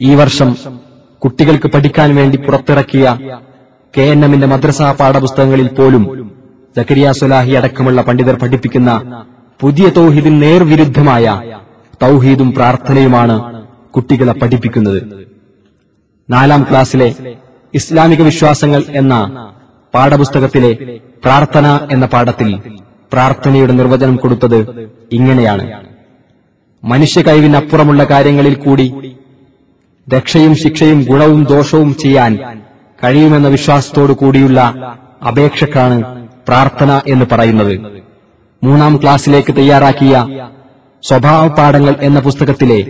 ഈ വർഷം കുട്ടികൾക്ക് പഠിക്കാൻ വേണ്ടി പുറത്തിറക്കിയ KNMന്റെ മദ്രസാ പാഠപുസ്തകങ്ങളിൽ പോലും സക്കരിയ സ്വലാഹി അടക്കമുള്ള പണ്ഡിതർ പഠിപ്പിക്കുന്ന പുതിയ തൗഹീദിന് നേർവിരുദ്ധമായ തൗഹീദും പ്രാർത്ഥനയുമാണ് കുട്ടികളെ പഠിപ്പിക്കുന്നത്. 4ാം ക്ലാസ്സിലെ ഇസ്ലാമിക വിശ്വാസങ്ങൾ എന്ന പാഠപുസ്തകത്തിലെ പ്രാർത്ഥന എന്ന പാഠത്തിൽ പ്രാർത്ഥനയുടെ നിർവചനം കൊടുത്തത് ഇങ്ങനെയാണ്: മനുഷ്യ കഴിവിനപ്പുറമുള്ള കാര്യങ്ങളിൽ കൂടി രക്ഷയും ശിക്ഷയും ഗുണവും ദോഷവും ചെയ്യാൻ കഴിയുമെന്ന വിശ്വാസത്തോടു കൂടിയുള്ള അപേക്ഷക്കാണ് പ്രാർത്ഥന എന്ന് പറയുന്നത്. 3ാം ക്ലാസ്സിലേക്ക് തയ്യാറാക്കിയ സ്വഭാവ പാഠങ്ങൾ എന്ന പുസ്തകത്തിലെ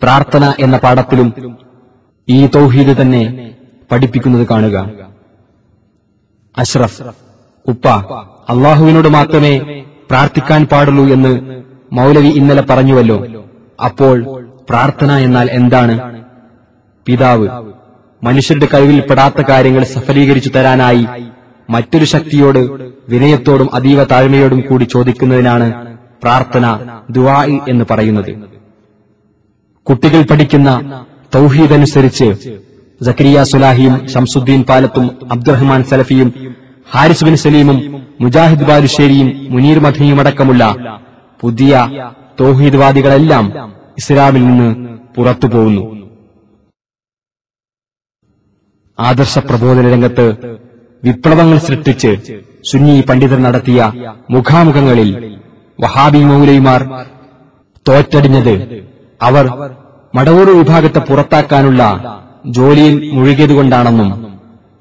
പ്രാർത്ഥന എന്ന പാഠത്തിലും ഈ തൗഹീദ് തന്നെ പഠിപ്പിക്കുന്നത് കാണുക. അഷ്റഫ്: ഉപ്പ, അള്ളാഹുവിനോട് മാത്രമേ പ്രാർത്ഥിക്കാൻ പാടുള്ളൂ എന്ന് മൗലവി ഇന്നലെ പറഞ്ഞുവല്ലോ, അപ്പോൾ പ്രാർത്ഥന എന്നാൽ എന്താണ്? പിതാവ്: മനുഷ്യരുടെ കഴിവിൽപ്പെടാത്ത കാര്യങ്ങൾ സഫലീകരിച്ചു തരാനായി മറ്റൊരു ശക്തിയോട് വിനയത്തോടും അതീവ താഴ്മയോടും കൂടി ചോദിക്കുന്നതിനാണ് പ്രാർത്ഥന, ദുആ എന്ന് പറയുന്നത്. കുട്ടികൾ പഠിക്കുന്ന തൗഹീദ് അനുസരിച്ച് സക്കരിയ സ്വലാഹിയും ശംസുദ്ദീൻ പാലത്തും അബ്ദുറഹ്മാൻ സലഫിയും ഹാരിസ് ബിൻ സലീമും മുജാഹിദ് ബാലുശ്ശേരിയും മുനീർ മദനിയുമടക്കമുള്ള പുതിയ തൗഹീദ്വാദികളെല്ലാം ഇസ്ലാമിൽ നിന്ന് പുറത്തുപോകുന്നു. ആദർശ പ്രബോധന രംഗത്ത് വിപ്ലവങ്ങൾ സൃഷ്ടിച്ച് സുന്നി പണ്ഡിതർ നടത്തിയ മുഖാമുഖങ്ങളിൽ വഹാബി മൗലവിമാർ തോറ്റടിഞ്ഞത് അവർ മടവൂർ വിഭാഗത്തെ പുറത്താക്കാനുള്ള ജോലിയിൽ മുഴുകിയതുകൊണ്ടാണെന്നും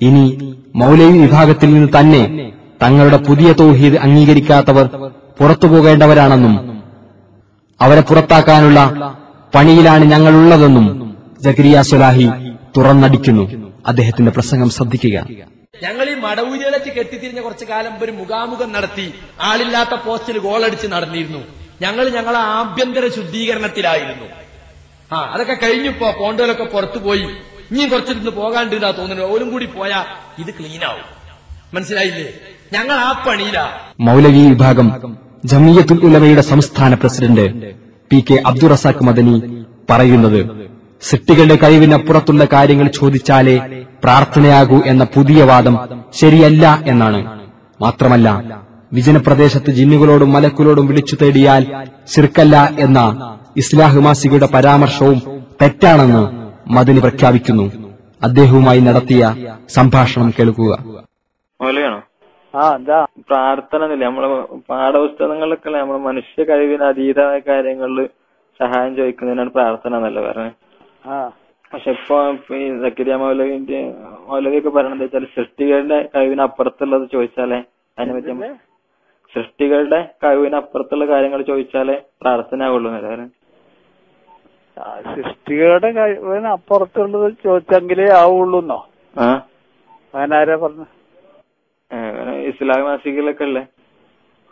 ഇനി മൗലവി വിഭാഗത്തിൽ നിന്ന് തന്നെ തങ്ങളുടെ പുതിയ തൗഹീദ് അംഗീകരിക്കാത്തവർ പുറത്തുപോകേണ്ടവരാണെന്നും അവരെ പുറത്താക്കാനുള്ള പണിയിലാണ് ഞങ്ങളുള്ളതെന്നും സക്കരിയ സ്വലാഹി തുറന്നടിക്കുന്നു. അദ്ദേഹത്തിന്റെ പ്രസംഗം ശ്രദ്ധിക്കുക. ഞങ്ങൾ ഈ മടവൂരികളെ കെട്ടിത്തിരിഞ്ഞ കുറച്ചു കാലം ഒരു മുഖാമുഖം നടത്തി ആളില്ലാത്ത പോസ്റ്റിൽ ഗോളടിച്ച് നടന്നിരുന്നു. ഞങ്ങളെ ആഭ്യന്തര ശുദ്ധീകരണത്തിലായിരുന്നു. അതൊക്കെ കഴിഞ്ഞപ്പോ പോണ്ടോലൊക്കെ പുറത്തുപോയി. ഇനിയും കുറച്ചിരുന്ന് പോകാണ്ടിരുന്നാ തോന്നുന്നു. ഓലും കൂടി പോയാ ഇത് ക്ലീൻ ആവും. മനസ്സിലായില്ലേ? ഞങ്ങൾ ആ പണിയിലാ. മൗലവി വിഭാഗം ജമിയത്തുൽ ഉലമയുടെ സംസ്ഥാന പ്രസിഡന്റ് PK അബ്ദുൾ റസാഖ് മദനി പറയുന്നത്, സൃഷ്ടികളുടെ കഴിവിനപ്പുറത്തുള്ള കാര്യങ്ങൾ ചോദിച്ചാലേ പ്രാർത്ഥനയാകൂ എന്ന പുതിയ വാദം ശരിയല്ല എന്നാണ്. മാത്രമല്ല, വിജനപ്രദേശത്ത് ജിന്നുകളോടും മലക്കുകളോടും വിളിച്ചു തേടിയാൽ ശിർക്കല്ല എന്ന ഇസ്ലാഹ് മാസികയുടെ പരാമർശവും തെറ്റാണെന്ന് മദനി പ്രഖ്യാപിക്കുന്നു. അദ്ദേഹവുമായി നടത്തിയ സംഭാഷണം കേൾക്കുക. പ്രാർത്ഥന നമ്മളെ പാഠപുസ്തകങ്ങളിലൊക്കെ നമ്മളെ മനുഷ്യ കഴിവിന് അതീതമായ കാര്യങ്ങളിൽ സഹായം ചോദിക്കുന്നതിനാണ് പ്രാർത്ഥന എന്നല്ല പറഞ്ഞത്. പക്ഷെ ഇപ്പൊ ഈ സക്കരിയ മൗലവിയൊക്കെ പറയണത് വെച്ചാൽ സൃഷ്ടികളുടെ കഴിവിനപ്പുറത്തുള്ളത് ചോദിച്ചാലേ അതിനെ പറ്റി സൃഷ്ടികളുടെ കഴിവിനപ്പുറത്തുള്ള കാര്യങ്ങൾ ചോദിച്ചാലേ പ്രാർത്ഥന ആവുള്ളൂ എന്നല്ലേ? സൃഷ്ടികളുടെ കഴിവിനപ്പുറത്തുള്ളത് ചോദിച്ചെങ്കിലേ ആവുള്ളൂന്നോ? അങ്ങനാരാ പറഞ്ഞു? ഇസ്ലാം മാസികയിലൊക്കെ അല്ലേ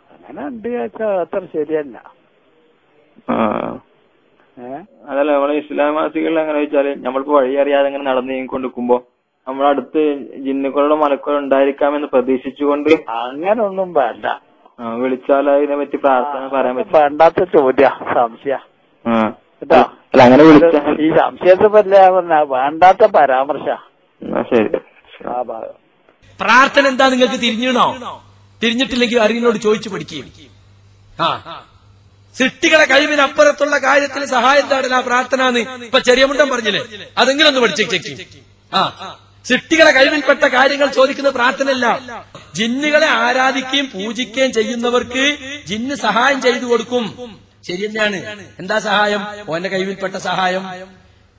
അങ്ങനെ ഉണ്ട് ചോദിച്ചാ അത്ര ശരിയല്ല. അതല്ല, നമ്മളെ ഇസ്ലാം മാസികളിൽ അങ്ങനെ വെച്ചാല് നമ്മളിപ്പോ വഴി അറിയാതെ അങ്ങനെ നടന്നു നീങ്ങിക്കൊണ്ടിരിക്കുമ്പോ നമ്മളടുത്ത് ജിന്നുക്കളുടെ മലക്കുകൾ ഉണ്ടായിരിക്കാമെന്ന് പ്രതീക്ഷിച്ചുകൊണ്ട് അങ്ങനൊന്നും വേണ്ട. വിളിച്ചാൽ അതിനെ പറ്റി പ്രാർത്ഥന പറയാൻ പറ്റും. വേണ്ടാത്ത ചോദ്യ സംശയ അങ്ങനെ വിളിച്ച ഈ സംശയത്തെ പറ്റില്ല പറഞ്ഞ വേണ്ടാത്ത പരാമർശ. ശരി. പ്രാർത്ഥന എന്താ നിങ്ങൾക്ക് തിരിഞ്ഞണോ? തിരിഞ്ഞിട്ടില്ലെങ്കിൽ അറിവിനോട് ചോദിച്ചു പഠിക്കുകയും. സൃഷ്ടികളെ കഴിവിനപ്പുറത്തുള്ള കാര്യത്തിൽ സഹായം തേടല പ്രാർത്ഥന എന്ന് ഇപ്പൊ ചെറിയ മുണ്ടൻ പറഞ്ഞില്ലേ, അതെങ്കിലും ഒന്ന് പഠിച്ചേക്ക്. സൃഷ്ടികളെ കഴിവിൽപ്പെട്ട കാര്യങ്ങൾ ചോദിക്കുന്ന പ്രാർത്ഥനയല്ല. ജിന്നുകളെ ആരാധിക്കുകയും പൂജിക്കുകയും ചെയ്യുന്നവർക്ക് ജിന്ന് സഹായം ചെയ്തു കൊടുക്കും. ശരി തന്നെയാണ്. എന്താ സഹായം? ഓന്റെ കഴിവിൽപ്പെട്ട സഹായം.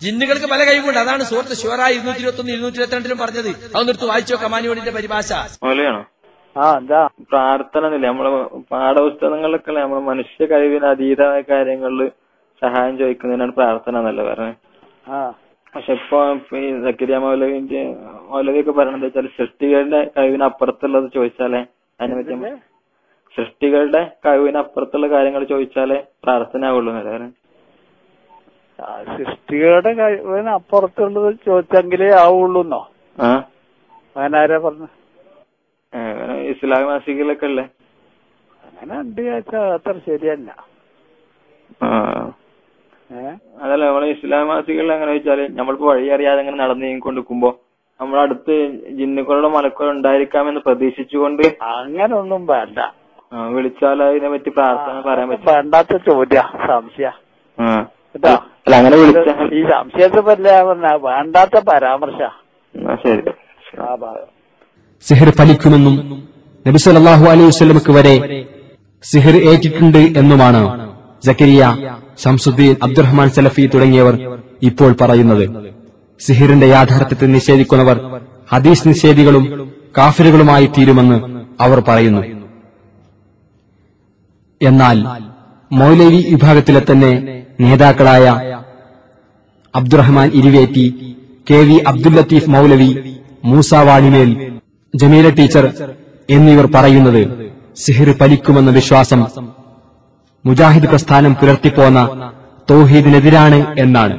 ജിന്നുകൾക്ക് പല കഴിവുണ്ട്. അതാണ് സൂറത്ത് ശൂറാ 221, 222 പറഞ്ഞത്. അതൊന്നെടുത്ത് വായിച്ചോ കമാനിയോടിന്റെ പരിഭാഷ. പ്രാർത്ഥന നമ്മളെ പാഠപുസ്തകങ്ങളിലൊക്കെ നമ്മളെ മനുഷ്യ കഴിവിന് അതീതമായ കാര്യങ്ങളിൽ സഹായം ചോദിക്കുന്നതിനാണ് പ്രാർത്ഥന എന്നല്ല പറഞ്ഞത്. പക്ഷെ ഇപ്പൊ ഈ സക്കരിയ മൗലവിയൊക്കെ പറയണത് വെച്ചാൽ സൃഷ്ടികളുടെ കഴിവിനപ്പുറത്തുള്ളത് ചോദിച്ചാലേ അതിനെ പറ്റി സൃഷ്ടികളുടെ കഴിവിനപ്പുറത്തുള്ള കാര്യങ്ങൾ ചോദിച്ചാലേ പ്രാർത്ഥന ആവുള്ളൂ എന്നല്ലേ? സൃഷ്ടികളുടെ കഴിവിനപ്പുറത്തുള്ളത് ചോദിച്ചെങ്കിലേ ആവുള്ളൂന്നോ? അങ്ങനാരാ പറഞ്ഞു? ഇസ്ലാം മാസികയിലൊക്കെ അല്ലേ അങ്ങനെ ഉണ്ട് ചോദിച്ചാ അത്ര ശരിയല്ല. അതല്ല നമ്മളെ ഇസ്ലാം മാസികളിൽ അങ്ങനെ വെച്ചാല് നമ്മളിപ്പോ വഴി അറിയാതെ അങ്ങനെ നടന്നു നീങ്ങിക്കൊണ്ടിരിക്കുമ്പോ നമ്മളടുത്ത് ജിന്നുക്കളുടെ മലക്കുകൾ ഉണ്ടായിരിക്കാമെന്ന് പ്രതീക്ഷിച്ചുകൊണ്ട് അങ്ങനൊന്നും വേണ്ട. വിളിച്ചാൽ അതിനെ പറ്റി പ്രാർത്ഥന പറയാൻ പറ്റും. വേണ്ടാത്ത ചോദ്യ സംശയ അല്ല അങ്ങനെ വിളിച്ചാൽ ഈ സംശയത്തെ പറ്റില്ല പറഞ്ഞ വേണ്ടാത്ത പരാമർശ. ശരി. സിഹിർ ഫലിക്കുമെന്നും നബി സല്ലല്ലാഹു അലൈഹി വസല്ലമക്ക് വരെ സിഹിർ ഏറ്റിട്ടുണ്ട് എന്നുമാണ് സക്കരിയ, ശംസുദ്ദീൻ, അബ്ദുറഹ്മാൻ സലഫി തുടങ്ങിയവർ ഇപ്പോൾ പറയുന്നത്. സിഹിറിന്റെ യാഥാർത്ഥ്യത്തെ നിഷേധിക്കുന്നവർ ഹദീസ് നിഷേധികളും കാഫിറുകളുമായി തീരുമെന്ന് അവർ പറയുന്നു. എന്നാൽ മൗലവി വിഭാഗത്തിലെ തന്നെ നേതാക്കളായ അബ്ദുറഹ്മാൻ ഇരുവേറ്റി, KV അബ്ദുൽ ലത്തീഫ് മൗലവി, മൂസ വാണിമേൽ, ജമീല ടീച്ചർ എന്നിവർ പറയുന്നത് സിഹിർ ഫലിക്കുമെന്ന വിശ്വാസം മുജാഹിദ് പ്രസ്ഥാനം പുലർത്തിപ്പോന്ന തൗഹീദിനെതിരാണ് എന്നാണ്.